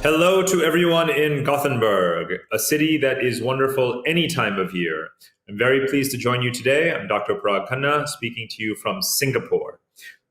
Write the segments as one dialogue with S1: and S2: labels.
S1: Hello to everyone in Gothenburg, a city that is wonderful any time of year. I'm very pleased to join you today. I'm Dr. Parag Khanna, speaking to you from Singapore.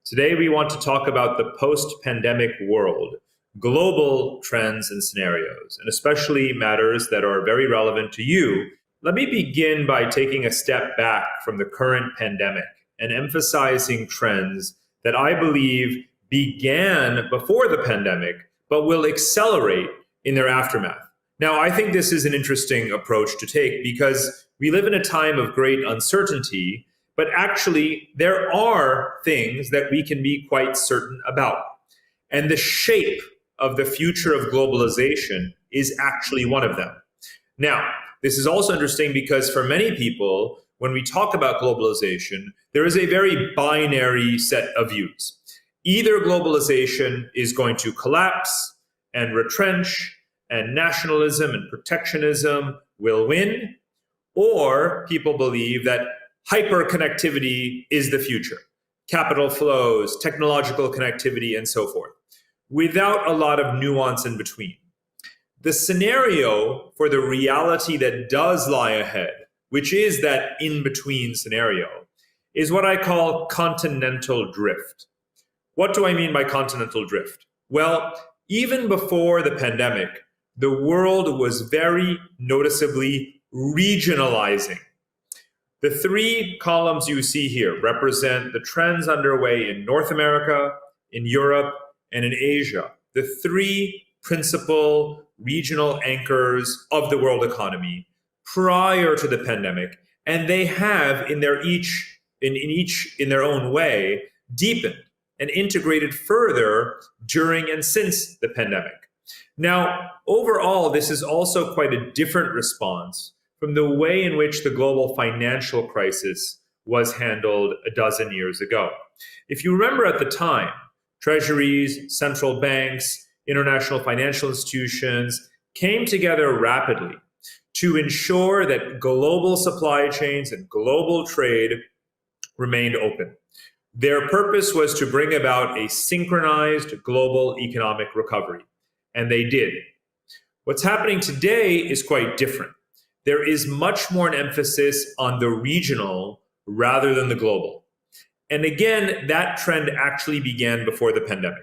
S1: Today we want to talk about the post-pandemic world, global trends and scenarios, and especially matters that are very relevant to you. Let me begin by taking a step back from the current pandemic and emphasizing trends that I believe began before the pandemic but will accelerate in their aftermath. Now, I think this is an interesting approach to take because we live in a time of great uncertainty, but actually there are things that we can be quite certain about. And the shape of the future of globalization is actually one of them. Now, this is also interesting because for many people, when we talk about globalization, there is a very binary set of views. Either globalization is going to collapse and retrench, and nationalism and protectionism will win, or people believe that hyperconnectivity is the future, capital flows, technological connectivity, and so forth, without a lot of nuance in between. The scenario for the reality that does lie ahead, which is that in-between scenario, is what I call continental drift. What do I mean by continental drift? Well, even before the pandemic, the world was very noticeably regionalizing. The three columns you see here represent the trends underway in North America, in Europe, and in Asia, the three principal regional anchors of the world economy prior to the pandemic, and they have in their own way deepened and integrated further during and since the pandemic. Now, overall, this is also quite a different response from the way in which the global financial crisis was handled a dozen years ago. If you remember at the time, treasuries, central banks, international financial institutions came together rapidly to ensure that global supply chains and global trade remained open. Their purpose was to bring about a synchronized global economic recovery, and they did. What's happening today is quite different. There is much more an emphasis on the regional rather than the global. And again, that trend actually began before the pandemic.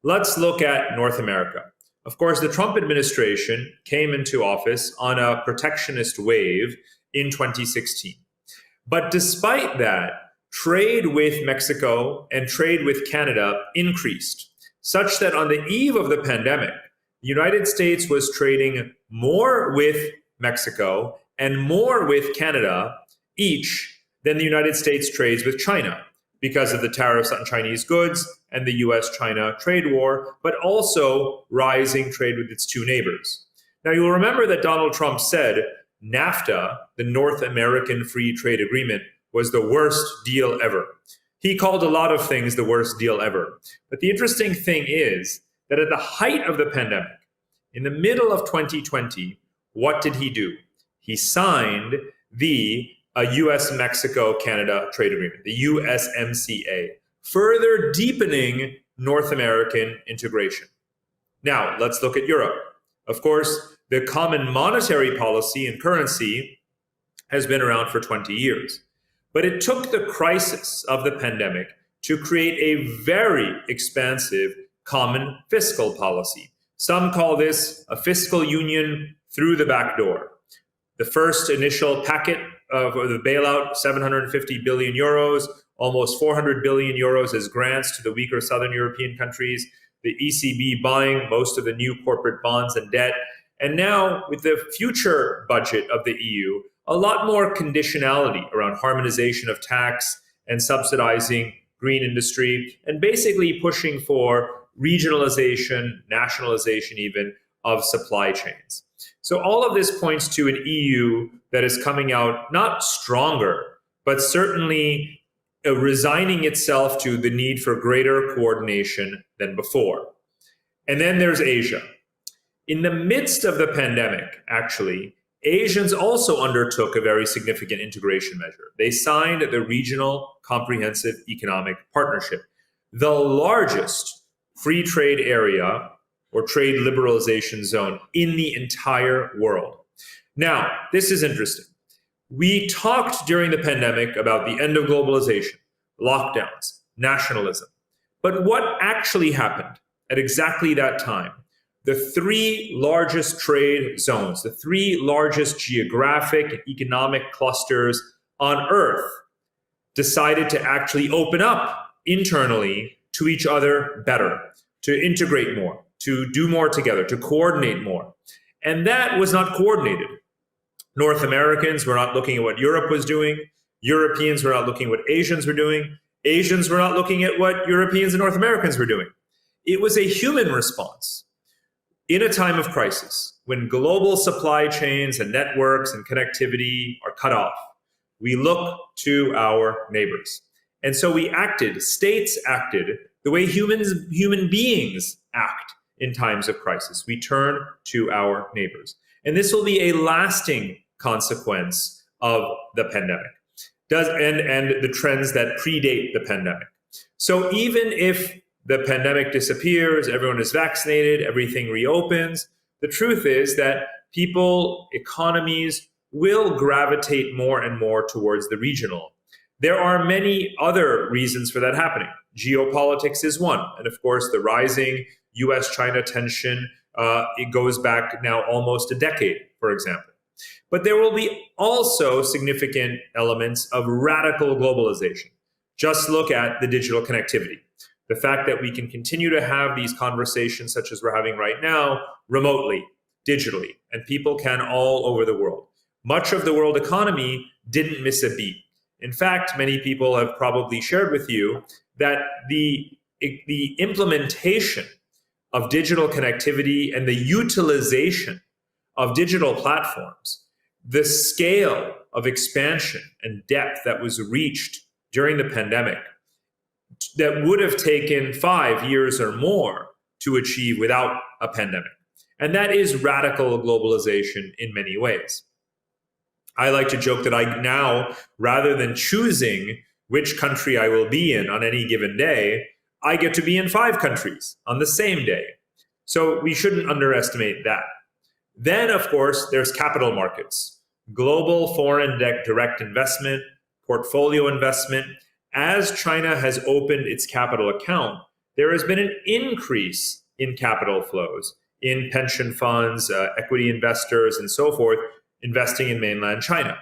S1: Let's look at North America. Of course, the Trump administration came into office on a protectionist wave in 2016. But despite that, trade with Mexico and trade with Canada increased, such that on the eve of the pandemic, the United States was trading more with Mexico and more with Canada each than the United States trades with China because of the tariffs on Chinese goods and the US-China trade war, but also rising trade with its two neighbors. Now, you'll remember that Donald Trump said NAFTA, the North American Free Trade Agreement, was the worst deal ever. He called a lot of things the worst deal ever. But the interesting thing is that at the height of the pandemic, in the middle of 2020, what did he do? He signed the US-Mexico-Canada trade agreement, the USMCA, further deepening North American integration. Now, let's look at Europe. Of course, the common monetary policy and currency has been around for 20 years. But it took the crisis of the pandemic to create a very expansive common fiscal policy. Some call this a fiscal union through the back door. The first initial packet of the bailout, 750 billion euros, almost 400 billion euros as grants to the weaker Southern European countries, the ECB buying most of the new corporate bonds and debt. And now with the future budget of the EU, a lot more conditionality around harmonization of tax and subsidizing green industry, and basically pushing for regionalization, nationalization even, of supply chains. So all of this points to an EU that is coming out not stronger, but certainly resigning itself to the need for greater coordination than before. And then there's Asia. In the midst of the pandemic, actually, Asians also undertook a very significant integration measure. They signed the Regional Comprehensive Economic Partnership, the largest free trade area or trade liberalization zone in the entire world. Now, this is interesting. We talked during the pandemic about the end of globalization, lockdowns, nationalism. But what actually happened at exactly that time? The three largest trade zones, the three largest geographic and economic clusters on Earth decided to actually open up internally to each other better, to integrate more, to do more together, to coordinate more. And that was not coordinated. North Americans were not looking at what Europe was doing. Europeans were not looking at what Asians were doing. Asians were not looking at what Europeans and North Americans were doing. It was a human response. In a time of crisis, when global supply chains and networks and connectivity are cut off, we look to our neighbors. And so we acted, states acted the way human beings act in times of crisis. We turn to our neighbors. And this will be a lasting consequence of the pandemic and the trends that predate the pandemic. So even if the pandemic disappears, everyone is vaccinated, everything reopens, the truth is that people, economies will gravitate more and more towards the regional. There are many other reasons for that happening. Geopolitics is one. And of course, the rising US-China tension, it goes back now almost a decade, for example. But there will be also significant elements of radical globalization. Just look at the digital connectivity. The fact that we can continue to have these conversations such as we're having right now, remotely, digitally, and people can all over the world. Much of the world economy didn't miss a beat. In fact, many people have probably shared with you that the implementation of digital connectivity and the utilization of digital platforms, the scale of expansion and depth that was reached during the pandemic that would have taken 5 years or more to achieve without a pandemic. And that is radical globalization in many ways. I like to joke that I now, rather than choosing which country I will be in on any given day, I get to be in 5 countries on the same day. So we shouldn't underestimate that. Then, of course, there's capital markets, global foreign direct investment, portfolio investment. As China has opened its capital account, there has been an increase in capital flows in pension funds, equity investors, and so forth, investing in mainland China.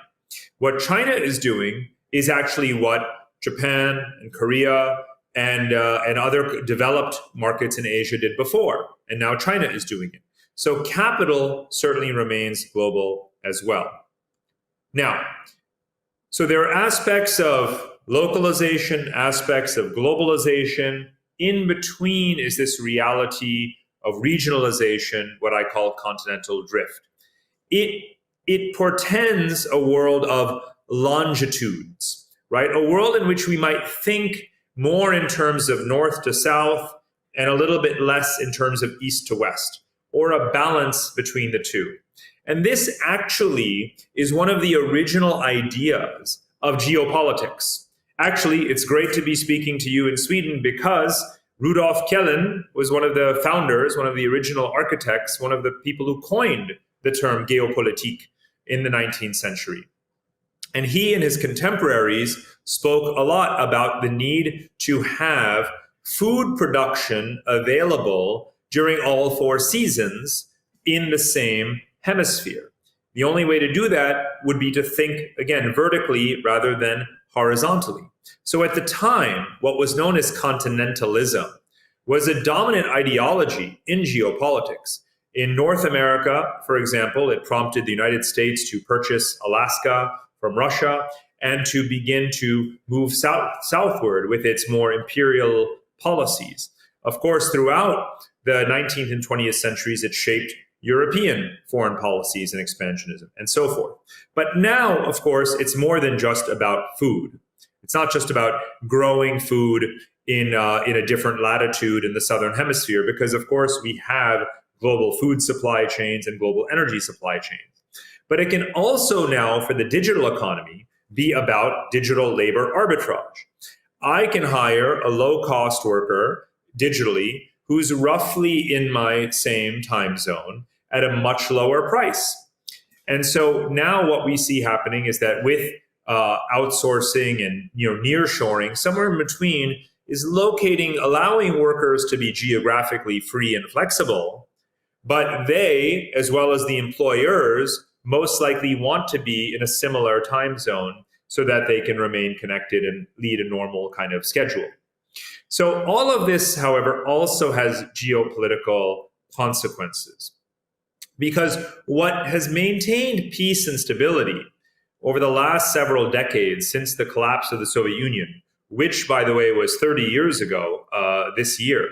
S1: What China is doing is actually what Japan and Korea and other developed markets in Asia did before, and now China is doing it. So capital certainly remains global as well. Now, so there are aspects of localization, aspects of globalization. In between is this reality of regionalization, what I call continental drift. It portends a world of longitudes, right? A world in which we might think more in terms of north to south and a little bit less in terms of east to west, or a balance between the two. And this actually is one of the original ideas of geopolitics. Actually, it's great to be speaking to you in Sweden because Rudolf Kjellin was one of the founders, one of the original architects, one of the people who coined the term geopolitik in the 19th century. And he and his contemporaries spoke a lot about the need to have food production available during all 4 seasons in the same hemisphere. The only way to do that would be to think, again, vertically rather than horizontally. So at the time, what was known as Continentalism was a dominant ideology in geopolitics. In North America, for example, it prompted the United States to purchase Alaska from Russia and to begin to move southward with its more imperial policies. Of course, throughout the 19th and 20th centuries, it shaped European foreign policies and expansionism and so forth. But now, of course, it's more than just about food. It's not just about growing food in a different latitude in the southern hemisphere, because, of course, we have global food supply chains and global energy supply chains. But it can also now, for the digital economy, be about digital labor arbitrage. I can hire a low-cost worker digitally who's roughly in my same time zone at a much lower price. And so now what we see happening is that with outsourcing and nearshoring, somewhere in between is allowing workers to be geographically free and flexible, but they, as well as the employers, most likely want to be in a similar time zone so that they can remain connected and lead a normal kind of schedule. So all of this, however, also has geopolitical consequences, because what has maintained peace and stability over the last several decades since the collapse of the Soviet Union, which, by the way, was 30 years ago this year,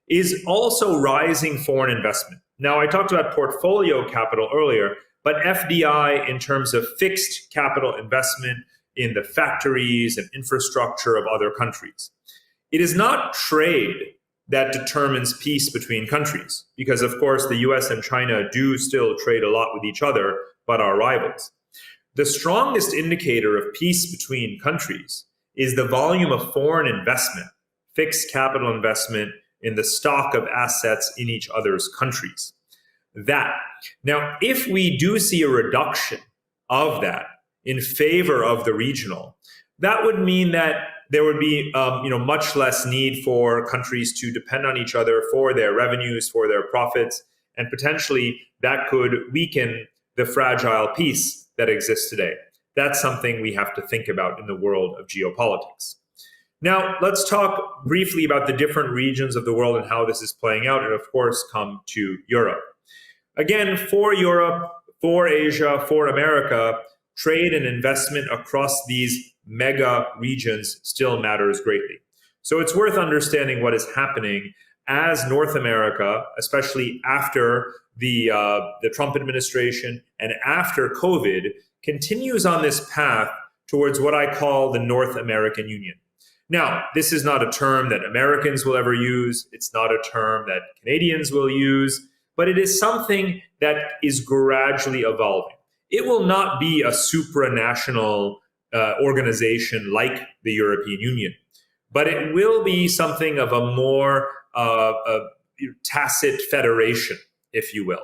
S1: is also rising foreign investment. Now, I talked about portfolio capital earlier, but FDI in terms of fixed capital investment in the factories and infrastructure of other countries. It is not trade that determines peace between countries, because of course the US and China do still trade a lot with each other, but are rivals. The strongest indicator of peace between countries is the volume of foreign investment, fixed capital investment in the stock of assets in each other's countries. Now, if we do see a reduction of that in favor of the regional, that would mean that there would be much less need for countries to depend on each other for their revenues, for their profits, and potentially that could weaken the fragile peace that exists today. That's something we have to think about in the world of geopolitics. Now, let's talk briefly about the different regions of the world and how this is playing out, and of course come to Europe. Again, for Europe, for Asia, for America, trade and investment across these mega regions still matters greatly. So it's worth understanding what is happening as North America, especially after the Trump administration and after COVID, continues on this path towards what I call the North American Union. Now, this is not a term that Americans will ever use. It's not a term that Canadians will use, but it is something that is gradually evolving. It will not be a supranational organization like the European Union, but it will be something of a more tacit federation, if you will.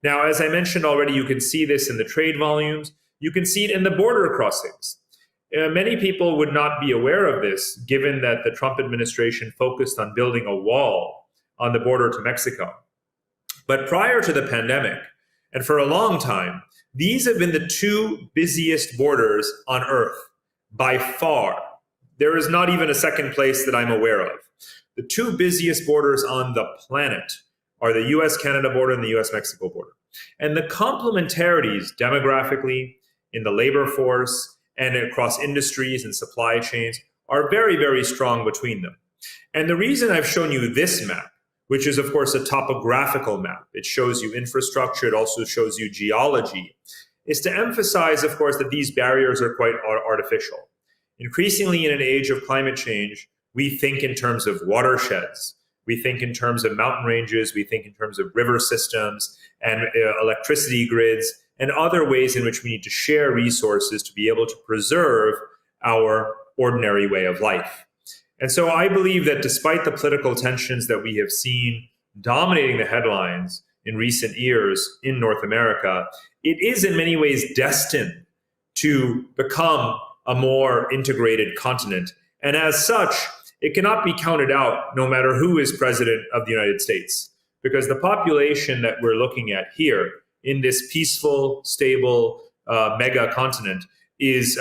S1: Now, as I mentioned already, you can see this in the trade volumes. You can see it in the border crossings. Many people would not be aware of this, given that the Trump administration focused on building a wall on the border to Mexico. But prior to the pandemic, and for a long time, these have been the two busiest borders on Earth by far. There is not even a second place that I'm aware of. The two busiest borders on the planet are the US-Canada border and the US-Mexico border. And the complementarities demographically, in the labor force, and across industries and supply chains are very, very strong between them. And the reason I've shown you this map, which is of course a topographical map, it shows you infrastructure, it also shows you geology, is to emphasize, of course, that these barriers are quite artificial. Increasingly in an age of climate change, we think in terms of watersheds, we think in terms of mountain ranges, we think in terms of river systems and electricity grids, and other ways in which we need to share resources to be able to preserve our ordinary way of life. And so I believe that despite the political tensions that we have seen dominating the headlines in recent years in North America, it is in many ways destined to become a more integrated continent. And as such, it cannot be counted out no matter who is president of the United States, because the population that we're looking at here in this peaceful, stable mega continent is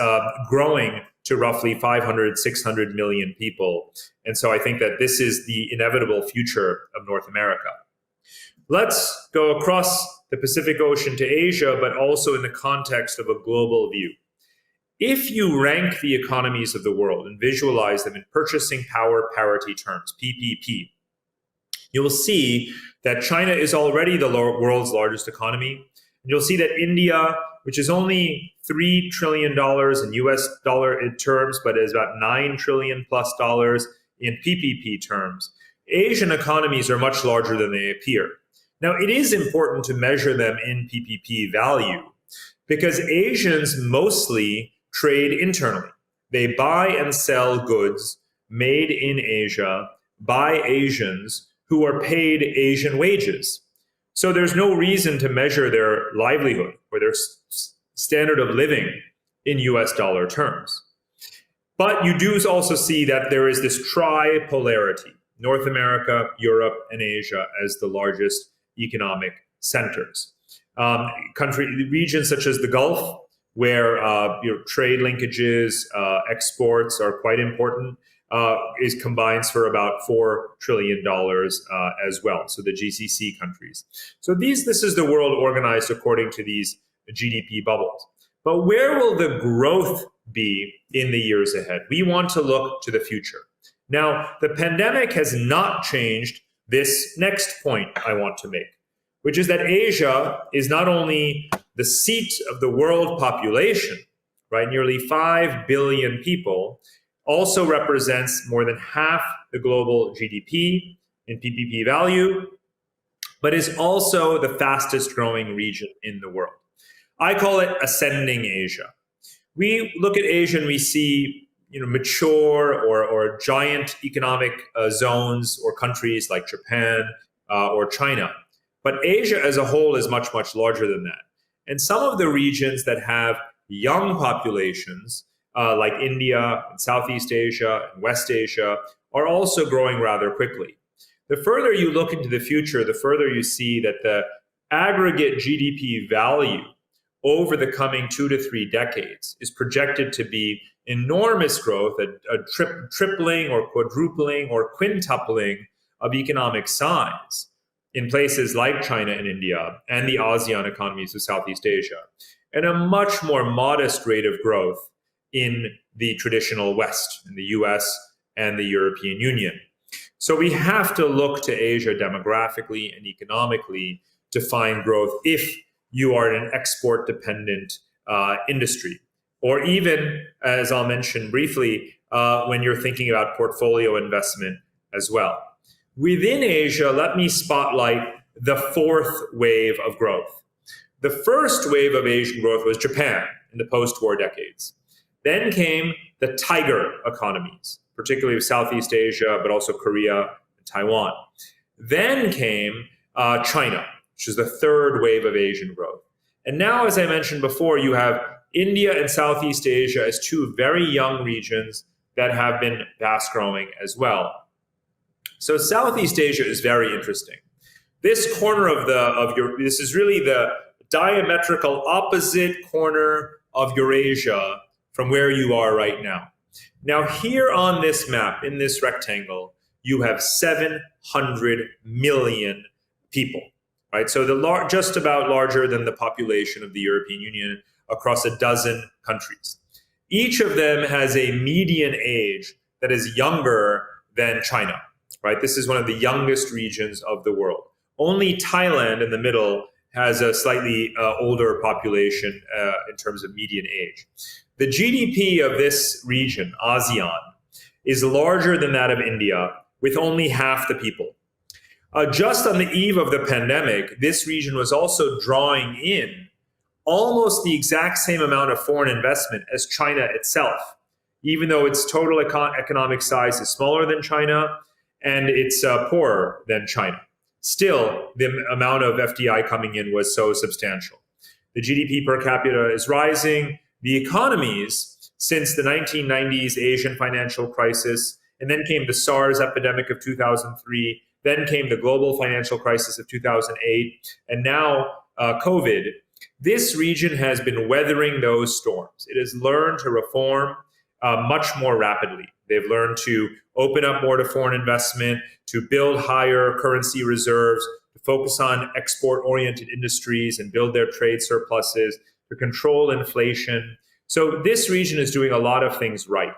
S1: growing to roughly 500, 600 million people. And so I think that this is the inevitable future of North America. Let's go across the Pacific Ocean to Asia, but also in the context of a global view. If you rank the economies of the world and visualize them in purchasing power parity terms, PPP, you will see that China is already the world's largest economy. And you'll see that India, which is only $3 trillion in US dollar terms, but is about $9 trillion plus dollars in PPP terms. Asian economies are much larger than they appear. Now, it is important to measure them in PPP value because Asians mostly trade internally. They buy and sell goods made in Asia by Asians who are paid Asian wages. So there's no reason to measure their livelihood or their standard of living in US dollar terms. But you do also see that there is this tripolarity: North America, Europe, and Asia as the largest economic centers. Regions such as the Gulf, where trade linkages, exports are quite important, combines for about $4 trillion as well. So the GCC countries. So this is the world organized according to these GDP bubbles. But where will the growth be in the years ahead? We want to look to the future. Now, the pandemic has not changed this next point I want to make, which is that Asia is not only the seat of the world population, right? Nearly 5 billion people, also represents more than half the global GDP in PPP value, but is also the fastest growing region in the world. I call it ascending Asia. We look at Asia and we see mature or giant economic zones or countries like Japan or China. But Asia as a whole is much, much larger than that. And some of the regions that have young populations, like India, and Southeast Asia, and West Asia, are also growing rather quickly. The further you look into the future, the further you see that the aggregate GDP value over the coming 2 to 3 decades is projected to be enormous growth, a tripling or quadrupling or quintupling of economic size in places like China and India and the ASEAN economies of Southeast Asia, and a much more modest rate of growth in the traditional West, in the US and the European Union. So we have to look to Asia demographically and economically to find growth if you are in an export-dependent industry, or even, as I'll mention briefly, when you're thinking about portfolio investment as well. Within Asia, let me spotlight the fourth wave of growth. The first wave of Asian growth was Japan in the post-war decades. Then came the tiger economies, particularly of Southeast Asia, but also Korea and Taiwan. Then came China, which is the third wave of Asian growth. And now, as I mentioned before, you have India and Southeast Asia as two very young regions that have been fast growing as well. So Southeast Asia is very interesting. This corner this is really the diametrical opposite corner of Eurasia from where you are right now. Now here on this map, in this rectangle, you have 700 million people, right? So just about larger than the population of the European Union across a dozen countries. Each of them has a median age that is younger than China, right? This is one of the youngest regions of the world. Only Thailand in the middle has a slightly older population in terms of median age. The GDP of this region, ASEAN, is larger than that of India, with only half the people. Just on the eve of the pandemic, this region was also drawing in almost the exact same amount of foreign investment as China itself, even though its total economic size is smaller than China and it's poorer than China. Still, the amount of FDI coming in was so substantial. The GDP per capita is rising. The economies, since the 1990s Asian financial crisis, and then came the SARS epidemic of 2003, then came the global financial crisis of 2008, and now COVID. This region has been weathering those storms. It has learned to reform much more rapidly. They've learned to open up more to foreign investment, to build higher currency reserves, to focus on export-oriented industries and build their trade surpluses, to control inflation. So this region is doing a lot of things right.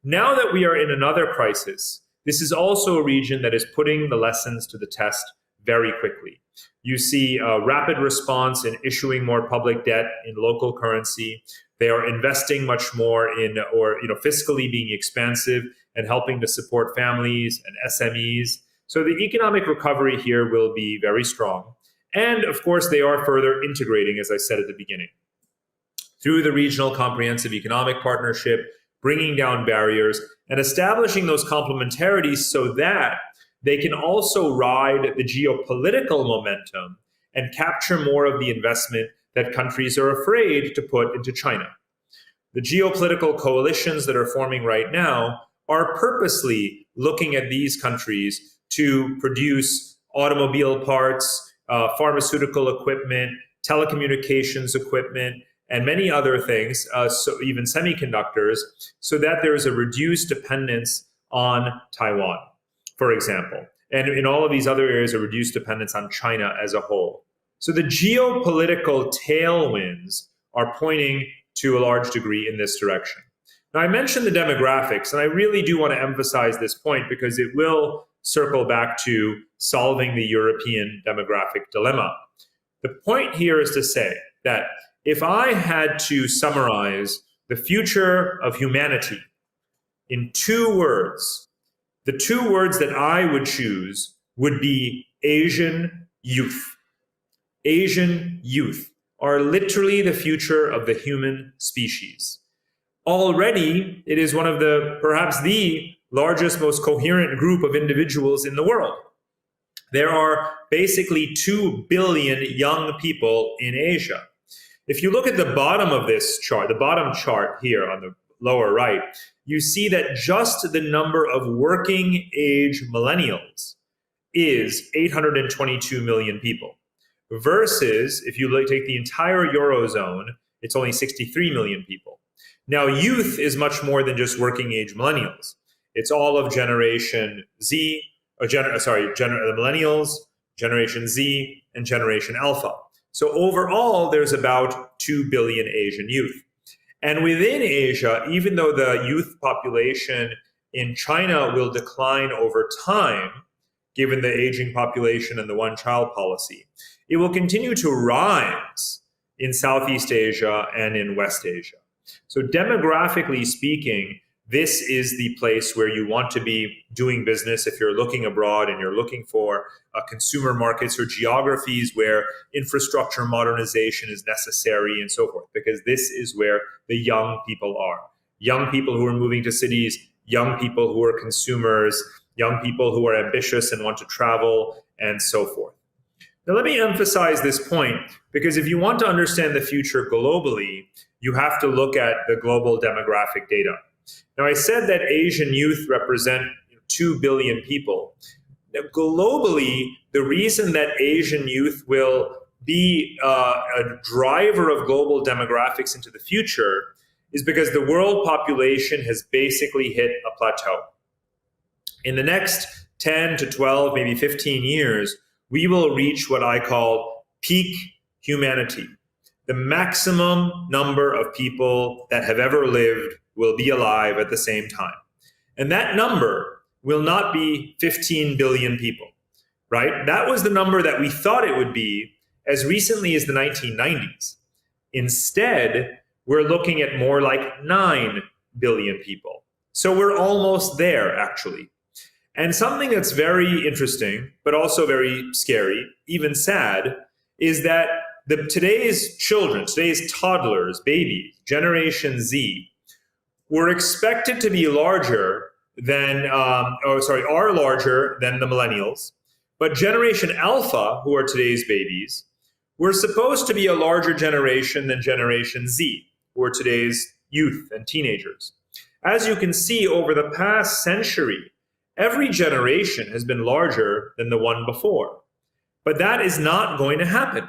S1: Now that we are in another crisis, this is also a region that is putting the lessons to the test very quickly. You see a rapid response in issuing more public debt in local currency. They are investing much more in, fiscally being expansive and helping to support families and SMEs. So the economic recovery here will be very strong. And of course, they are further integrating, as I said at the beginning, through the regional comprehensive economic partnership, bringing down barriers and establishing those complementarities so that they can also ride the geopolitical momentum and capture more of the investment that countries are afraid to put into China. The geopolitical coalitions that are forming right now are purposely looking at these countries to produce automobile parts, pharmaceutical equipment, telecommunications equipment, and many other things, so even semiconductors, so that there is a reduced dependence on Taiwan, for example. And in all of these other areas, a reduced dependence on China as a whole. So the geopolitical tailwinds are pointing to a large degree in this direction. Now, I mentioned the demographics, and I really do want to emphasize this point because it will circle back to solving the European demographic dilemma. The point here is to say that if I had to summarize the future of humanity in 2 words, the 2 words that I would choose would be Asian youth. Asian youth are literally the future of the human species. Already, it is one of the, perhaps the largest, most coherent group of individuals in the world. There are basically 2 billion young people in Asia. If you look at the bottom of this chart, the bottom chart here on the lower right, you see that just the number of working age millennials is 822 million people. Versus, if you take the entire Eurozone, it's only 63 million people. Now, youth is much more than just working age millennials. It's all of Generation Z, the millennials, Generation Z, and Generation Alpha. So overall, there's about 2 billion Asian youth. And within Asia, even though the youth population in China will decline over time, given the aging population and the one-child policy, it will continue to rise in Southeast Asia and in West Asia. So demographically speaking, this is the place where you want to be doing business if you're looking abroad and you're looking for consumer markets or geographies where infrastructure modernization is necessary and so forth, because this is where the young people are. Young people who are moving to cities, young people who are consumers, young people who are ambitious and want to travel, and so forth. Now, let me emphasize this point, because if you want to understand the future globally, you have to look at the global demographic data. Now, I said that Asian youth represent 2 billion people. Now, globally, the reason that Asian youth will be a driver of global demographics into the future is because the world population has basically hit a plateau. In the next 10 to 12, maybe 15 years, we will reach what I call peak humanity. The maximum number of people that have ever lived will be alive at the same time. And that number will not be 15 billion people, right? That was the number that we thought it would be as recently as the 1990s. Instead, we're looking at more like 9 billion people. So we're almost there, actually. And something that's very interesting, but also very scary, even sad, is that today's children, today's toddlers, babies, Generation Z, were expected to be larger than, are larger than the millennials. But Generation Alpha, who are today's babies, were supposed to be a larger generation than Generation Z, who are today's youth and teenagers. As you can see, over the past century, every generation has been larger than the one before. But that is not going to happen.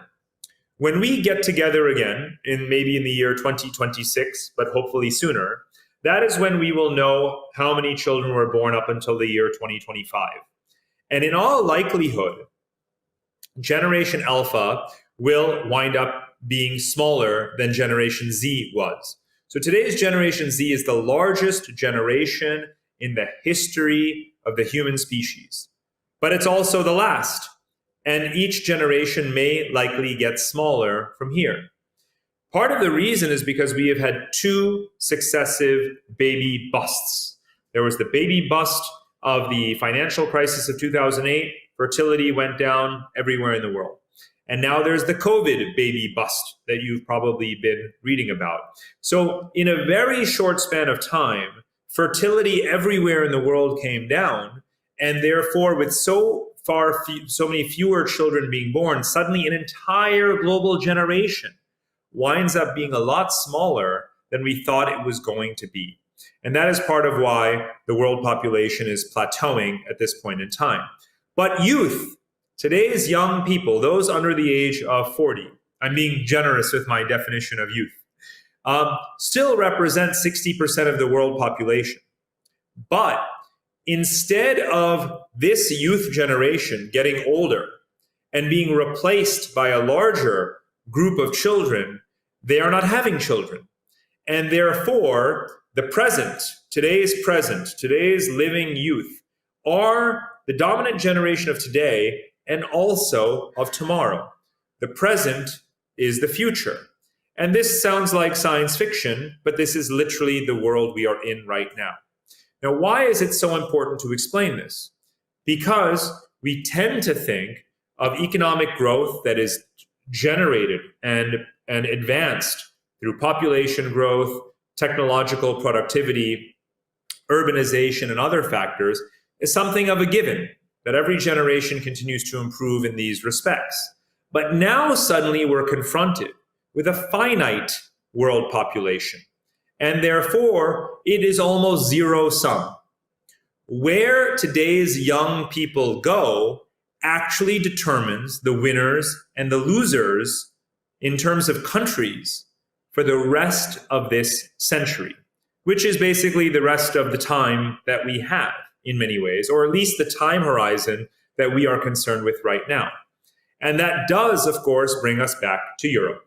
S1: When we get together again, maybe in the year 2026, but hopefully sooner, that is when we will know how many children were born up until the year 2025. And in all likelihood, Generation Alpha will wind up being smaller than Generation Z was. So today's Generation Z is the largest generation in the history of the human species. But it's also the last. And each generation may likely get smaller from here. Part of the reason is because we have had 2 successive baby busts. There was the baby bust of the financial crisis of 2008. Fertility went down everywhere in the world. And now there's the COVID baby bust that you've probably been reading about. So in a very short span of time, fertility everywhere in the world came down, And therefore, with so many fewer children being born, suddenly an entire global generation winds up being a lot smaller than we thought it was going to be. And that is part of why the world population is plateauing at this point in time. But youth, today's young people, those under the age of 40, I'm being generous with my definition of youth, still represent 60% of the world population. But instead of this youth generation getting older and being replaced by a larger group of children, they are not having children. And therefore, the present, today's living youth are the dominant generation of today and also of tomorrow. The present is the future. And this sounds like science fiction, but this is literally the world we are in right now. Now, why is it so important to explain this? Because we tend to think of economic growth that is generated and advanced through population growth, technological productivity, urbanization, and other factors as something of a given, that every generation continues to improve in these respects. But now suddenly we're confronted with a finite world population, and therefore it is almost zero sum. Where today's young people go actually determines the winners and the losers in terms of countries for the rest of this century, which is basically the rest of the time that we have in many ways, or at least the time horizon that we are concerned with right now. And that does, of course, bring us back to Europe,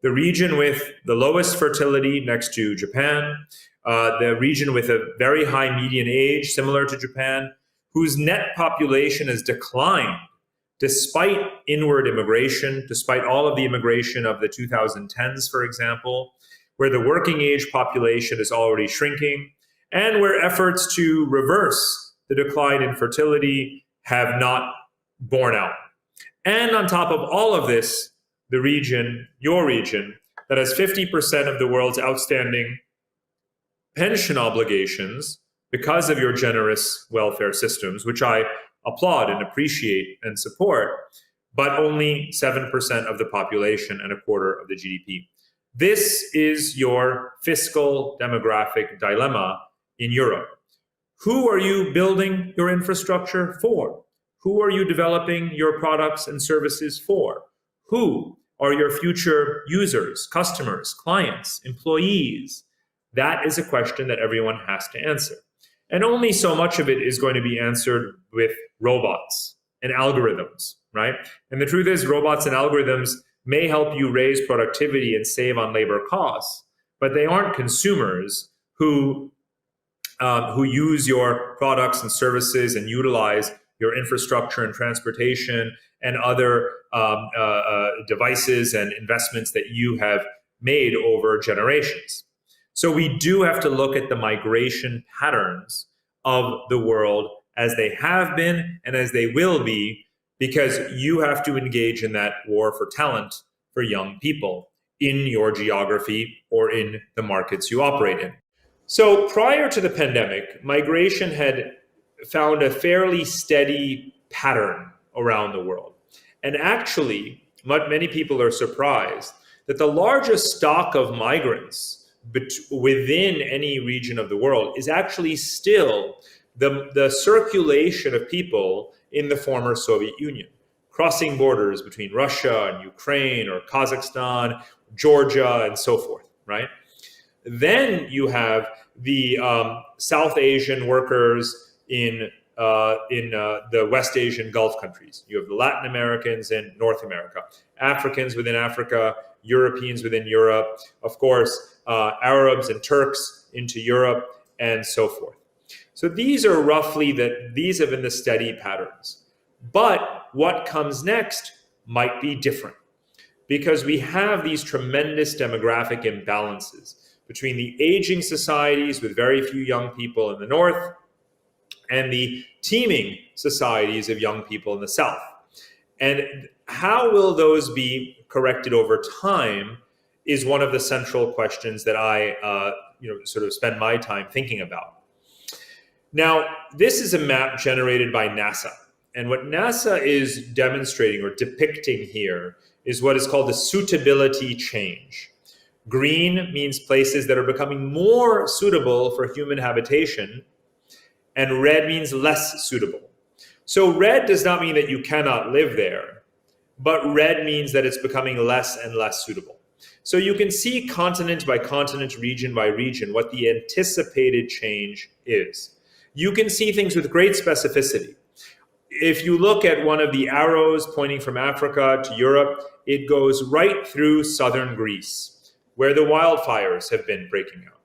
S1: the region with the lowest fertility next to Japan, the region with a very high median age, similar to Japan, whose net population has declined despite inward immigration, despite all of the immigration of the 2010s, for example, where the working age population is already shrinking, and where efforts to reverse the decline in fertility have not borne out. And on top of all of this, the region, your region, that has 50% of the world's outstanding pension obligations because of your generous welfare systems, which I applaud and appreciate and support, but only 7% of the population and a quarter of the GDP. This is your fiscal demographic dilemma in Europe. Who are you building your infrastructure for? Who are you developing your products and services for? Who are your future users, customers, clients, employees? That is a question that everyone has to answer. And only so much of it is going to be answered with robots and algorithms, right? And the truth is, robots and algorithms may help you raise productivity and save on labor costs, but they aren't consumers who use your products and services and utilize your infrastructure and transportation and other devices and investments that you have made over generations. So we do have to look at the migration patterns of the world as they have been and as they will be, because you have to engage in that war for talent for young people in your geography or in the markets you operate in. So prior to the pandemic, migration had found a fairly steady pattern around the world. And actually, many people are surprised that the largest stock of migrants within any region of the world is actually still the circulation of people in the former Soviet Union, crossing borders between Russia and Ukraine or Kazakhstan, Georgia, and so forth, right? Then you have the South Asian workers in the West Asian Gulf countries. You have the Latin Americans in North America, Africans within Africa, Europeans within Europe, of course, Arabs and Turks into Europe, and so forth. So these are roughly these have been the steady patterns. But what comes next might be different, because we have these tremendous demographic imbalances between the aging societies with very few young people in the north and the teeming societies of young people in the south. And how will those be corrected over time is one of the central questions that I sort of spend my time thinking about. Now, this is a map generated by NASA. And what NASA is demonstrating or depicting here is what is called the suitability change. Green means places that are becoming more suitable for human habitation, and red means less suitable. So red does not mean that you cannot live there, but red means that it's becoming less and less suitable. So you can see continent by continent, region by region, what the anticipated change is. You can see things with great specificity. If you look at one of the arrows pointing from Africa to Europe, it goes right through southern Greece, where the wildfires have been breaking out.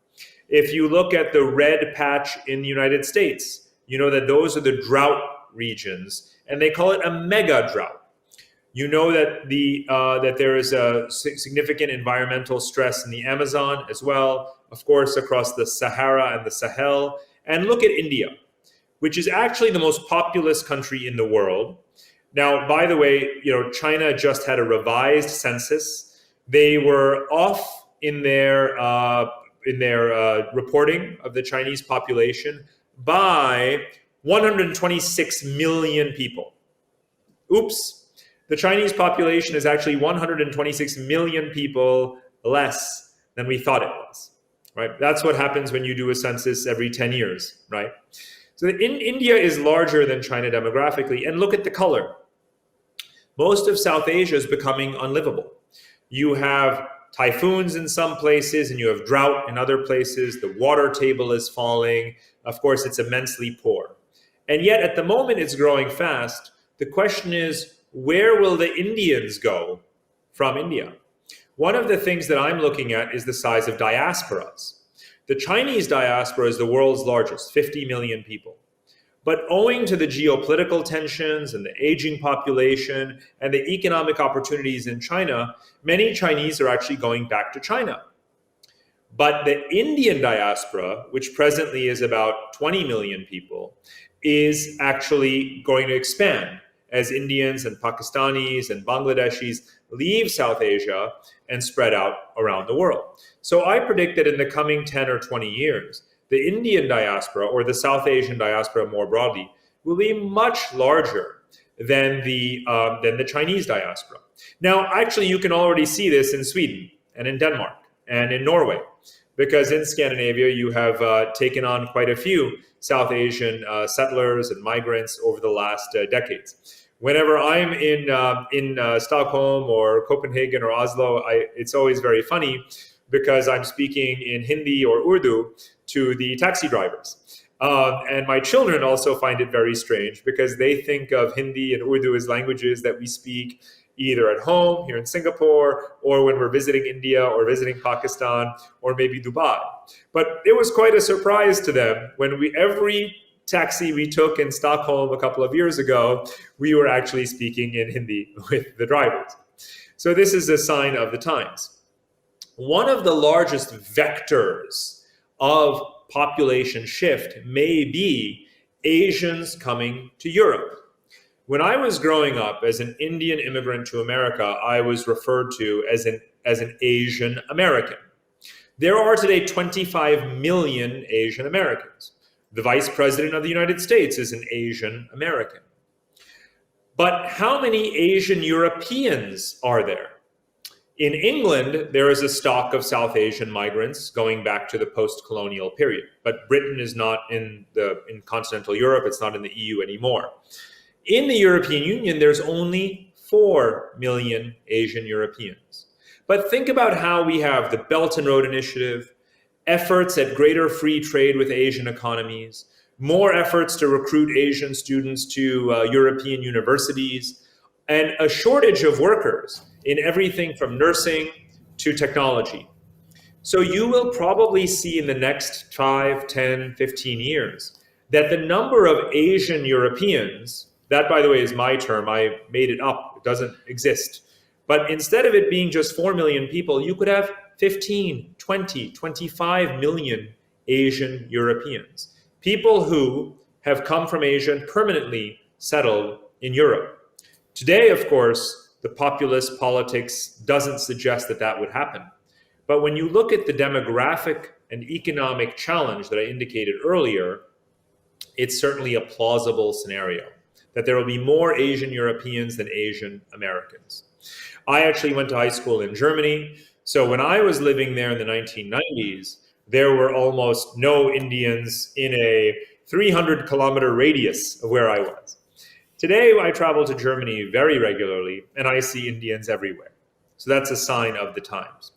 S1: If you look at the red patch in the United States, you know that those are the drought regions, and they call it a mega drought. You know that that there is a significant environmental stress in the Amazon as well, of course, across the Sahara and the Sahel. And look at India, which is actually the most populous country in the world. Now, by the way, China just had a revised census. They were off in their reporting of the Chinese population by 126 million people. Oops. The Chinese population is actually 126 million people less than we thought it was, right? That's what happens when you do a census every 10 years, right? So India is larger than China demographically, and look at the color. Most of South Asia is becoming unlivable. You have typhoons in some places, and you have drought in other places. The water table is falling. Of course, it's immensely poor. And yet, at the moment, it's growing fast. The question is, where will the Indians go from India? One of the things that I'm looking at is the size of diasporas. The Chinese diaspora is the world's largest, 50 million people. But owing to the geopolitical tensions and the aging population and the economic opportunities in China, many Chinese are actually going back to China. But the Indian diaspora, which presently is about 20 million people, is actually going to expand as Indians and Pakistanis and Bangladeshis leave South Asia and spread out around the world. So I predict that in the coming 10 or 20 years, the Indian diaspora, or the South Asian diaspora more broadly, will be much larger than the Chinese diaspora. Now, actually, you can already see this in Sweden and in Denmark and in Norway, because in Scandinavia, you have taken on quite a few South Asian settlers and migrants over the last decades. Whenever I'm in Stockholm or Copenhagen or Oslo, it's always very funny because I'm speaking in Hindi or Urdu to the taxi drivers. And my children also find it very strange because they think of Hindi and Urdu as languages that we speak either at home here in Singapore or when we're visiting India or visiting Pakistan or maybe Dubai. But it was quite a surprise to them when every taxi we took in Stockholm a couple of years ago, we were actually speaking in Hindi with the drivers. So this is a sign of the times. One of the largest vectors of population shift may be Asians coming to Europe. When I was growing up as an Indian immigrant to America, I was referred to as an Asian American. There are today 25 million Asian Americans. The Vice President of the United States is an Asian American. But how many Asian Europeans are there? In England, there is a stock of South Asian migrants going back to the post-colonial period. But Britain is not in continental Europe. It's not in the EU anymore. In the European Union, there's only 4 million Asian Europeans. But think about how we have the Belt and Road Initiative, efforts at greater free trade with Asian economies, more efforts to recruit Asian students to European universities, and a shortage of workers in everything from nursing to technology. So you will probably see in the next 5, 10, 15 years that the number of Asian Europeans, that by the way is my term, I made it up, it doesn't exist. But instead of it being just 4 million people, you could have 15, 20, 25 million Asian Europeans. People who have come from Asia and permanently settled in Europe. Today, of course, the populist politics doesn't suggest that that would happen. But when you look at the demographic and economic challenge that I indicated earlier, it's certainly a plausible scenario that there will be more Asian Europeans than Asian Americans. I actually went to high school in Germany. So when I was living there in the 1990s, there were almost no Indians in a 300-kilometer radius of where I was. Today, I travel to Germany very regularly, and I see Indians everywhere. So that's a sign of the times.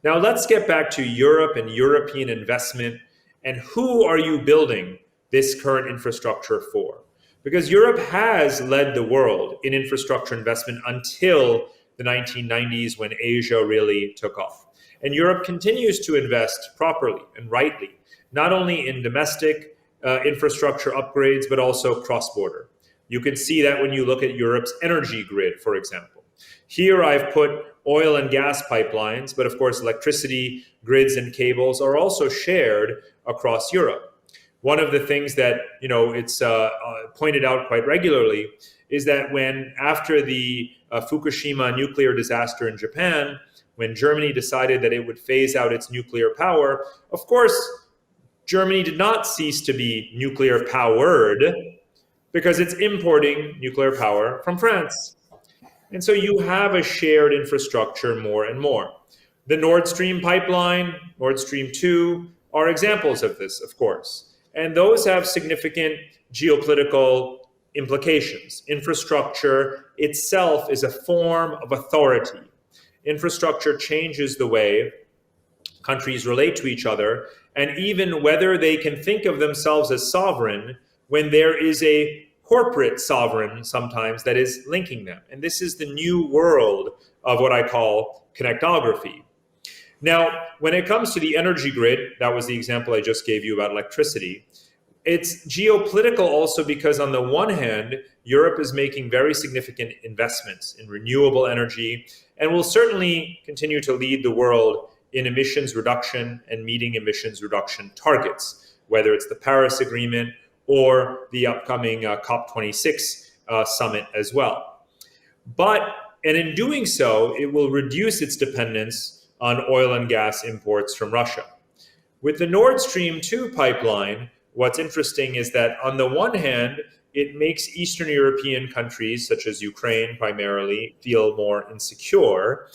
S1: Now, let's get back to Europe and European investment, and who are you building this current infrastructure for? Because Europe has led the world in infrastructure investment until the 1990s when Asia really took off. And Europe continues to invest properly and rightly, not only in domestic infrastructure upgrades, but also cross-border. You can see that when you look at Europe's energy grid, for example. Here I've put oil and gas pipelines, but of course electricity grids and cables are also shared across Europe. One of the things that it's pointed out quite regularly is that when after the Fukushima nuclear disaster in Japan, when Germany decided that it would phase out its nuclear power, of course, Germany did not cease to be nuclear powered because it's importing nuclear power from France. And so you have a shared infrastructure more and more. The Nord Stream pipeline, Nord Stream 2, are examples of this, of course. And those have significant geopolitical implications. Infrastructure itself is a form of authority. Infrastructure changes the way countries relate to each other, and even whether they can think of themselves as sovereign when there is a corporate sovereign sometimes that is linking them. And this is the new world of what I call connectography. Now, when it comes to the energy grid, that was the example I just gave you about electricity, it's geopolitical also because on the one hand, Europe is making very significant investments in renewable energy and will certainly continue to lead the world in emissions reduction and meeting emissions reduction targets, whether it's the Paris Agreement or the upcoming COP26 summit as well. And in doing so, it will reduce its dependence on oil and gas imports from Russia. With the Nord Stream 2 pipeline, what's interesting is that on the one hand, it makes Eastern European countries, such as Ukraine primarily, feel more insecure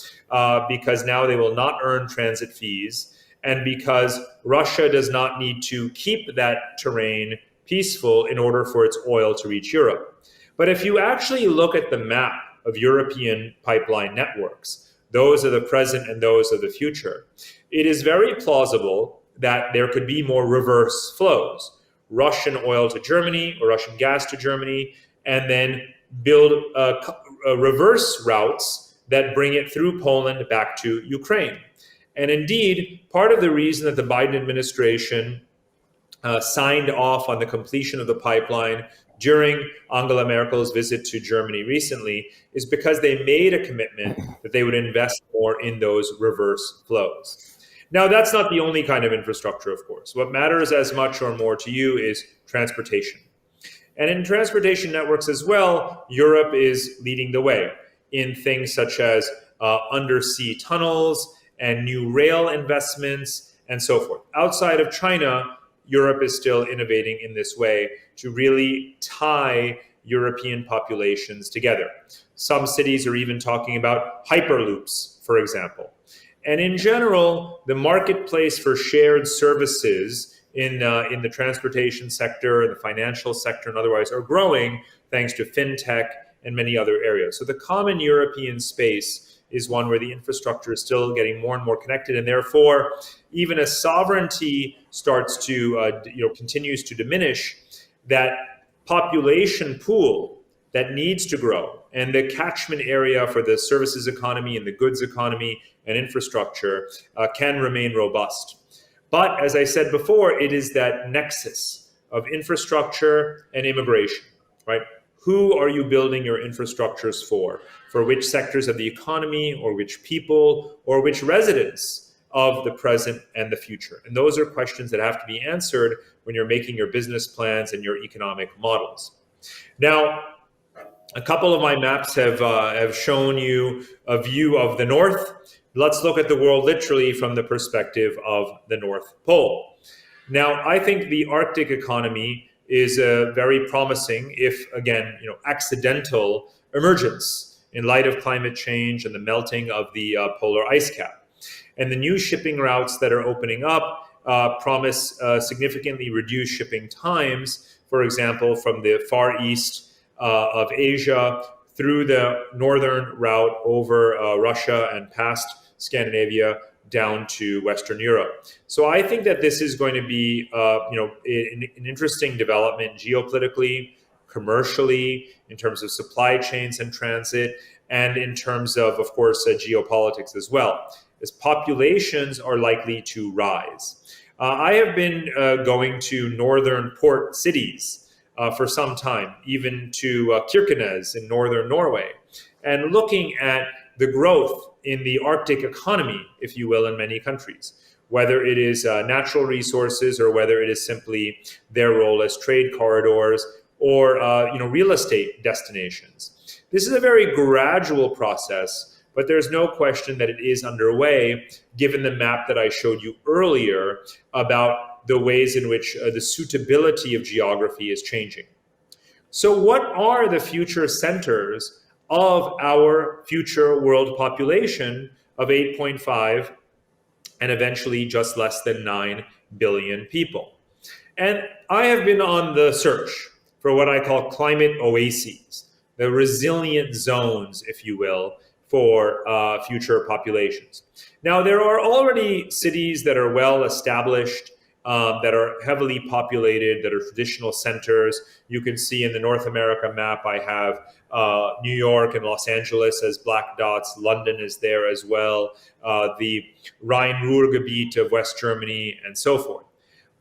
S1: because now they will not earn transit fees, and because Russia does not need to keep that terrain peaceful in order for its oil to reach Europe. But if you actually look at the map of European pipeline networks, those are the present and those are the future, it is very plausible that there could be more reverse flows. Russian oil to Germany or Russian gas to Germany, and then build reverse routes that bring it through Poland back to Ukraine. And indeed, part of the reason that the Biden administration signed off on the completion of the pipeline during Angela Merkel's visit to Germany recently is because they made a commitment that they would invest more in those reverse flows. Now, that's not the only kind of infrastructure, of course. What matters as much or more to you is transportation. And in transportation networks as well, Europe is leading the way in things such as undersea tunnels and new rail investments and so forth. Outside of China, Europe is still innovating in this way to really tie European populations together. Some cities are even talking about hyperloops, for example. And in general, the marketplace for shared services in the transportation sector, the financial sector, and otherwise are growing thanks to fintech and many other areas. So the common European space is one where the infrastructure is still getting more and more connected, and therefore, even as sovereignty starts to continues to diminish, that population pool that needs to grow and the catchment area for the services economy and the goods economy and infrastructure can remain robust. But as I said before, it is that nexus of infrastructure and immigration, right? Who are you building your infrastructures for? For which sectors of the economy, or which people, or which residents of the present and the future? And those are questions that have to be answered when you're making your business plans and your economic models. Now, a couple of my maps have shown you a view of the North. Let's look at the world literally from the perspective of the North Pole. Now, I think the Arctic economy is a very promising, if again, accidental emergence in light of climate change and the melting of the polar ice cap. And the new shipping routes that are opening up promise significantly reduced shipping times, for example, from the far east of Asia through the northern route over Russia and past Scandinavia down to Western Europe. So I think that this is going to be an interesting development geopolitically, commercially, in terms of supply chains and transit, and in terms of course, geopolitics as well, as populations are likely to rise. I have been going to northern port cities for some time, even to Kirkenes in northern Norway, and looking at the growth in the Arctic economy, if you will, in many countries, whether it is natural resources or whether it is simply their role as trade corridors or real estate destinations. This is a very gradual process, but there's no question that it is underway, given the map that I showed you earlier about the ways in which the suitability of geography is changing. So what are the future centers of our future world population of 8.5 and eventually just less than 9 billion people? And I have been on the search for what I call climate oases, the resilient zones, if you will, for future populations. Now, there are already cities that are well established, that are heavily populated, that are traditional centers. You can see in the North America map, I have New York and Los Angeles as black dots. London is there as well, the Rhine-Ruhr-Gebiet of West Germany, and so forth.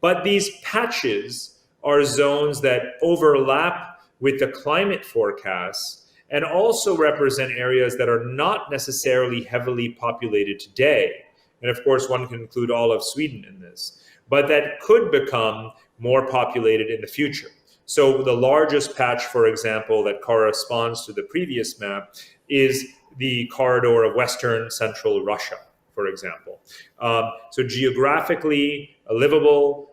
S1: But these patches are zones that overlap with the climate forecasts and also represent areas that are not necessarily heavily populated today. And of course, one can include all of Sweden in this, but that could become more populated in the future. So the largest patch, for example, that corresponds to the previous map is the corridor of Western Central Russia, for example. So geographically livable,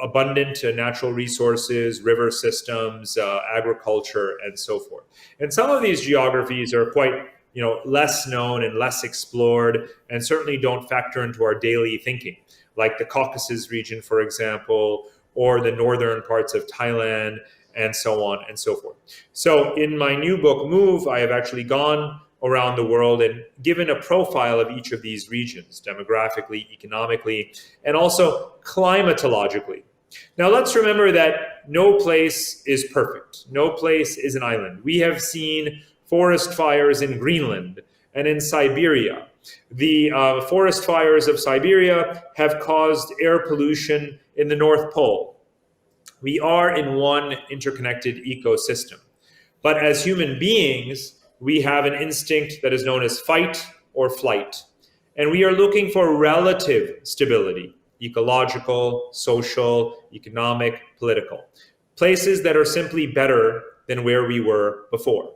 S1: abundant natural resources, river systems, agriculture, and so forth. And some of these geographies are quite less known and less explored, and certainly don't factor into our daily thinking, like the Caucasus region, for example, or the northern parts of Thailand, and so on and so forth. So in my new book, Move, I have actually gone around the world and given a profile of each of these regions, demographically, economically, and also climatologically. Now let's remember that no place is perfect. No place is an island. We have seen forest fires in Greenland and in Siberia. The forest fires of Siberia have caused air pollution in the North Pole. We are in one interconnected ecosystem. But as human beings, we have an instinct that is known as fight or flight. And we are looking for relative stability, ecological, social, economic, political. Places that are simply better than where we were before.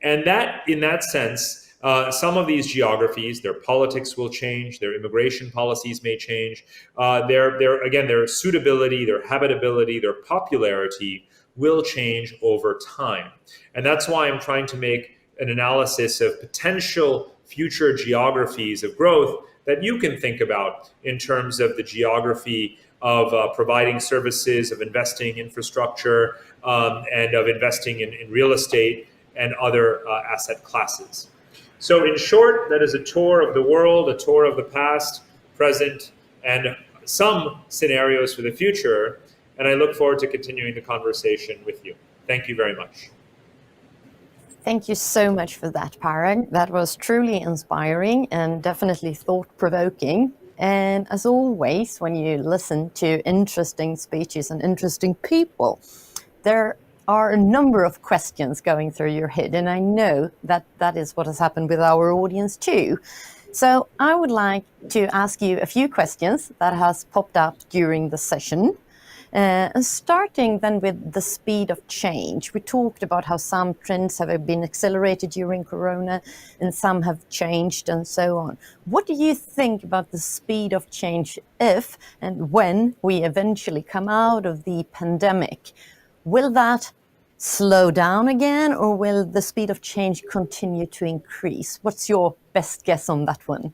S1: And that, in that sense, some of these geographies, their politics will change, their immigration policies may change, their suitability, their habitability, their popularity will change over time. And that's why I'm trying to make an analysis of potential future geographies of growth that you can think about in terms of the geography of providing services, of investing in infrastructure, and of investing in real estate and other asset classes. So in short, that is a tour of the world, a tour of the past, present, and some scenarios for the future. And I look forward to continuing the conversation with you. Thank you very much.
S2: Thank you so much for that, Parag. That was truly inspiring and definitely thought-provoking. And as always, when you listen to interesting speeches and interesting people, there are a number of questions going through your head, and I know that that is what has happened with our audience too. So I would like to ask you a few questions that has popped up during the session. And starting then with the speed of change, we talked about how some trends have been accelerated during Corona and some have changed and so on. What do you think about the speed of change if and when we eventually come out of the pandemic? Will that slow down again, or will the speed of change continue to increase? What's your best guess on that one?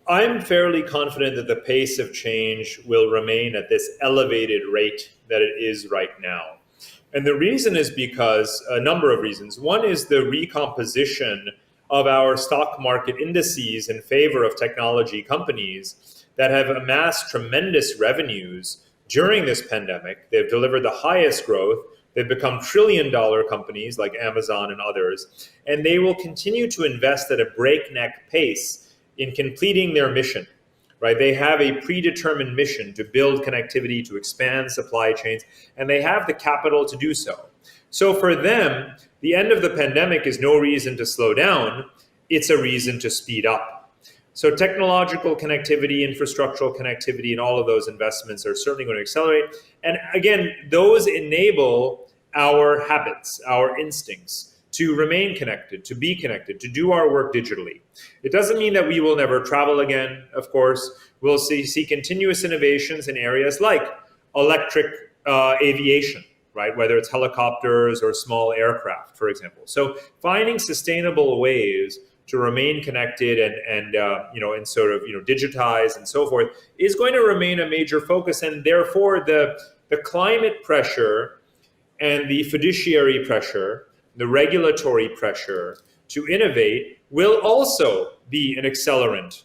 S1: I'm fairly confident that the pace of change will remain at this elevated rate that it is right now. And the reason is because a number of reasons. One is the recomposition of our stock market indices in favor of technology companies that have amassed tremendous revenues during this pandemic. They've delivered the highest growth. They've become trillion-dollar companies like Amazon and others, and they will continue to invest at a breakneck pace in completing their mission, right? They have a predetermined mission to build connectivity, to expand supply chains, and they have the capital to do so. So for them, the end of the pandemic is no reason to slow down, it's a reason to speed up. So technological connectivity, infrastructural connectivity, and all of those investments are certainly going to accelerate. And again, those enable our habits, our instincts to remain connected, to be connected, to do our work digitally. It doesn't mean that we will never travel again, of course. We'll see continuous innovations in areas like electric aviation, right? Whether it's helicopters or small aircraft, for example. So finding sustainable ways to remain connected and sort of digitize and so forth is going to remain a major focus, and therefore the climate pressure and the fiduciary pressure, the regulatory pressure to innovate will also be an accelerant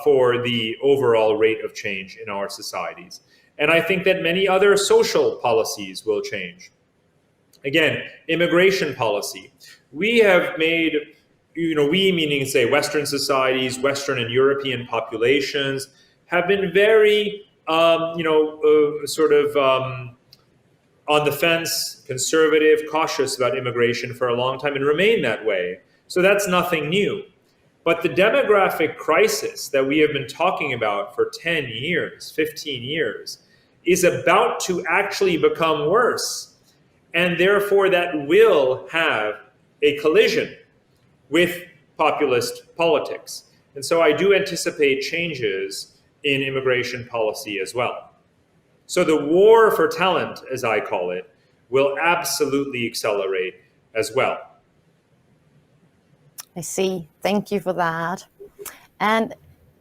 S1: for the overall rate of change in our societies. And I think that many other social policies will change. Again, immigration policy. We have made, we meaning say Western societies, Western and European populations have been very, on the fence, conservative, cautious about immigration for a long time and remain that way. So that's nothing new. But the demographic crisis that we have been talking about for 10 years, 15 years, is about to actually become worse. And therefore that will have a collision with populist politics. And so I do anticipate changes in immigration policy as well. So the war for talent, as I call it, will absolutely accelerate as well.
S2: I see. Thank you for that. And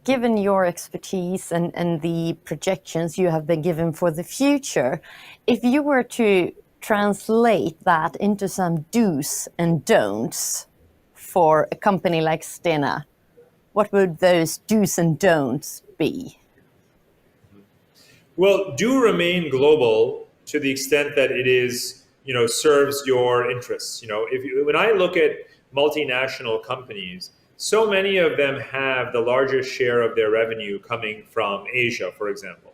S2: given your expertise and the projections you have been given for the future, if you were to translate that into some do's and don'ts for a company like Stena, what would those do's and don'ts be?
S1: Well, do remain global to the extent that it is, serves your interests. When I look at multinational companies, so many of them have the largest share of their revenue coming from Asia, for example.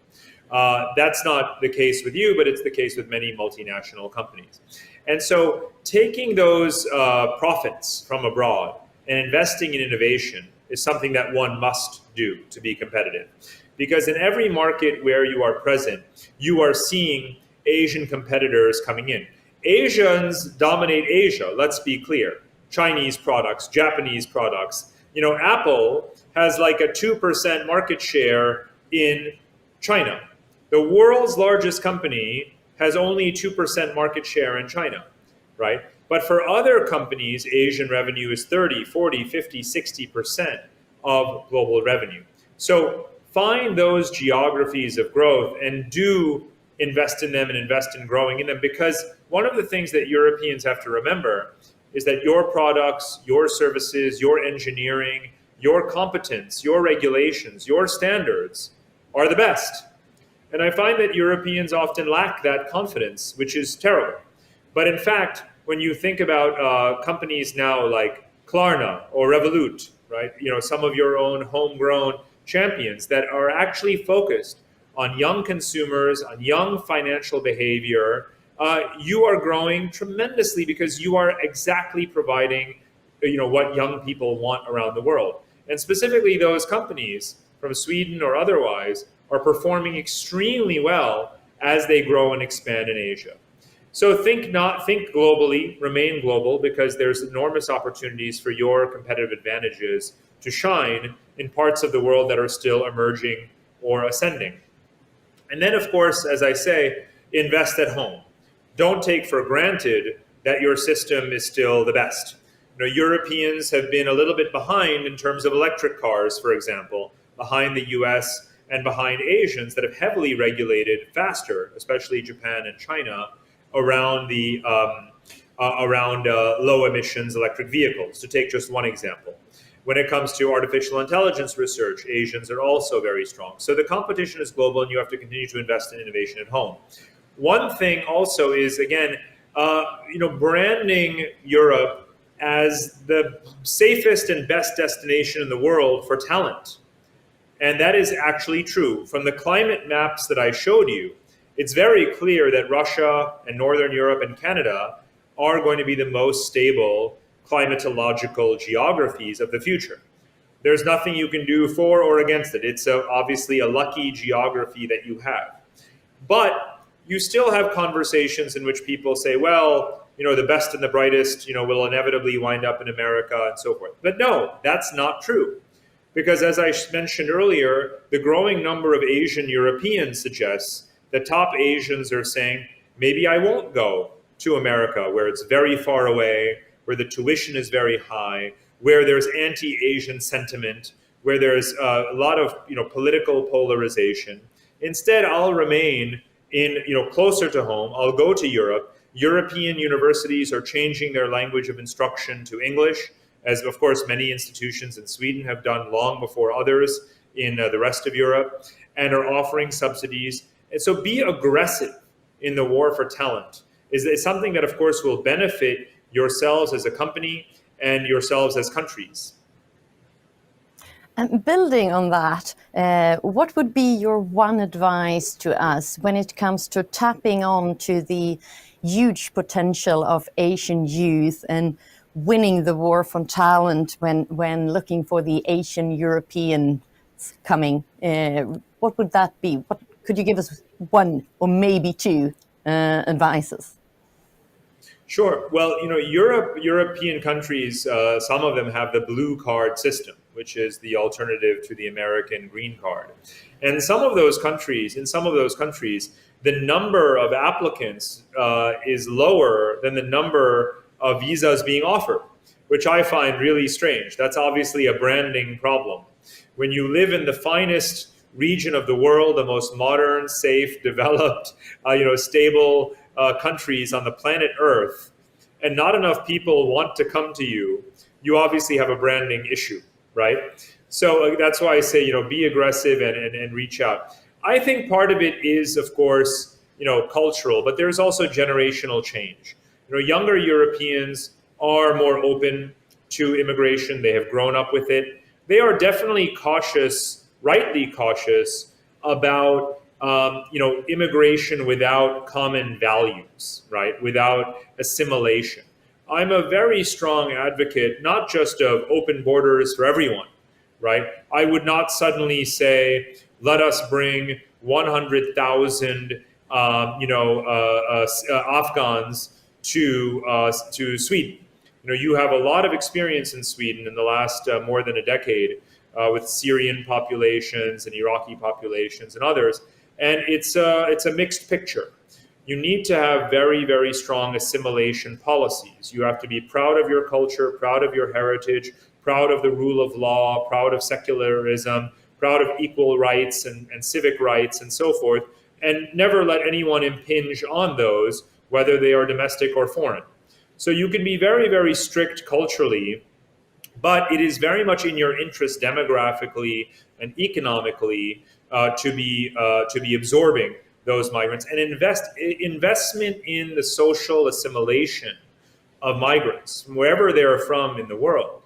S1: That's not the case with you, but it's the case with many multinational companies. And so taking those profits from abroad and investing in innovation is something that one must do to be competitive. Because in every market where you are present, you are seeing Asian competitors coming in. Asians dominate Asia, let's be clear. Chinese products, Japanese products. Apple has like a 2% market share in China. The world's largest company has only 2% market share in China, right? But for other companies, Asian revenue is 30, 40, 50, 60% of global revenue. So find those geographies of growth and do invest in them and invest in growing in them, because one of the things that Europeans have to remember is that your products, your services, your engineering, your competence, your regulations, your standards are the best. And I find that Europeans often lack that confidence, which is terrible. But in fact, when you think about companies now like Klarna or Revolut, right? Some of your own homegrown champions that are actually focused on young consumers, on young financial behavior, you are growing tremendously because you are exactly providing, what young people want around the world. And specifically those companies from Sweden or otherwise are performing extremely well as they grow and expand in Asia. So think globally, remain global, because there's enormous opportunities for your competitive advantages to shine in parts of the world that are still emerging or ascending. And then, of course, as I say, invest at home. Don't take for granted that your system is still the best. Europeans have been a little bit behind in terms of electric cars, for example, behind the US and behind Asians that have heavily regulated faster, especially Japan and China, around the low emissions electric vehicles, to take just one example. When it comes to artificial intelligence research, Asians are also very strong. So the competition is global, and you have to continue to invest in innovation at home. One thing also is, again, branding Europe as the safest and best destination in the world for talent. And that is actually true. From the climate maps that I showed you, it's very clear that Russia and Northern Europe and Canada are going to be the most stable climatological geographies of the future. There's nothing you can do for or against it. It's obviously a lucky geography that you have. But you still have conversations in which people say, well, the best and the brightest, will inevitably wind up in America and so forth. But no, that's not true. Because as I mentioned earlier, the growing number of Asian Europeans suggests that top Asians are saying, maybe I won't go to America, where it's very far away, where the tuition is very high, where there's anti-Asian sentiment, where there's a lot of political polarization. Instead, I'll remain in closer to home. I'll go to Europe. European universities are changing their language of instruction to English, as of course many institutions in Sweden have done long before others in the rest of Europe, and are offering subsidies. And so be aggressive in the war for talent is something that, of course, will benefit yourselves as a company and yourselves as countries.
S2: And building on that, what would be your one advice to us when it comes to tapping on to the huge potential of Asian youth and winning the war for talent when looking for the Asian Europeans coming? What would that be? Could you give us one or maybe two advices?
S1: Sure. Well, European countries, some of them have the blue card system, which is the alternative to the American green card. And in some of those countries, the number of applicants is lower than the number of visas being offered, which I find really strange. That's obviously a branding problem. When you live in the finest region of the world, the most modern, safe, developed, stable countries on the planet Earth, and not enough people want to come to you, you obviously have a branding issue, right? So that's why I say, be aggressive and reach out. I think part of it is, of course, cultural, but there's also generational change. Younger Europeans are more open to immigration. They have grown up with it. They are definitely cautious, rightly cautious, about immigration without common values, right? Without assimilation. I'm a very strong advocate, not just of open borders for everyone, right? I would not suddenly say, let us bring 100,000, Afghans to Sweden. You have a lot of experience in Sweden in the last more than a decade with Syrian populations and Iraqi populations and others. And it's a mixed picture. You need to have very, very strong assimilation policies. You have to be proud of your culture, proud of your heritage, proud of the rule of law, proud of secularism, proud of equal rights and civic rights and so forth, and never let anyone impinge on those, whether they are domestic or foreign. So you can be very, very strict culturally, but it is very much in your interest demographically and economically to be absorbing those migrants, and investment in the social assimilation of migrants, wherever they are from in the world,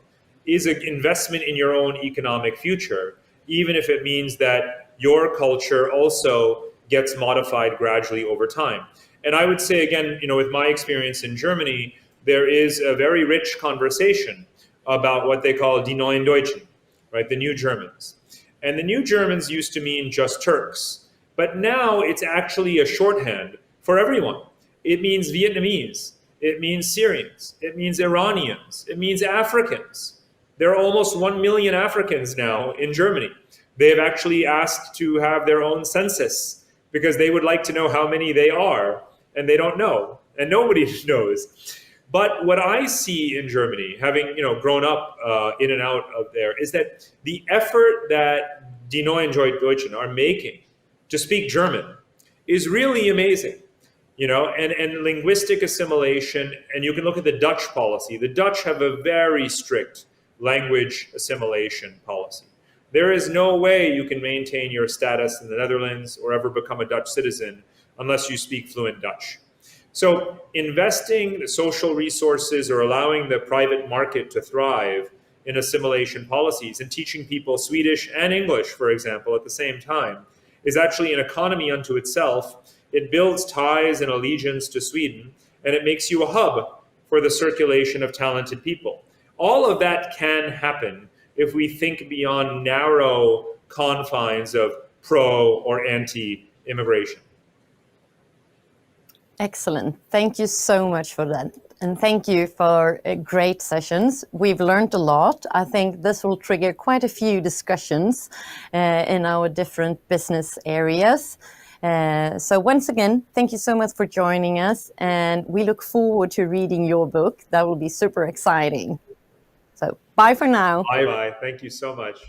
S1: is an investment in your own economic future, even if it means that your culture also gets modified gradually over time. And I would say, again, with my experience in Germany, there is a very rich conversation about what they call die neuen Deutschen, right, the new Germans. And the New Germans used to mean just Turks. But now it's actually a shorthand for everyone. It means Vietnamese. It means Syrians. It means Iranians. It means Africans. There are almost 1 million Africans now in Germany. They have actually asked to have their own census because they would like to know how many they are, and they don't know, and nobody knows. But what I see in Germany, having grown up in and out of there, is that the effort that Die Neuen Deutschen are making to speak German is really amazing. And linguistic assimilation, and you can look at the Dutch policy. The Dutch have a very strict language assimilation policy. There is no way you can maintain your status in the Netherlands or ever become a Dutch citizen unless you speak fluent Dutch. So investing the social resources or allowing the private market to thrive in assimilation policies and teaching people Swedish and English, for example, at the same time, is actually an economy unto itself. It builds ties and allegiance to Sweden, and it makes you a hub for the circulation of talented people. All of that can happen if we think beyond narrow confines of pro or anti-immigration.
S2: Excellent. Thank you so much for that. And thank you for great sessions. We've learned a lot. I think this will trigger quite a few discussions in our different business areas. So once again, thank you so much for joining us. And we look forward to reading your book. That will be super exciting. So bye for now.
S1: Bye-bye. Thank you so much.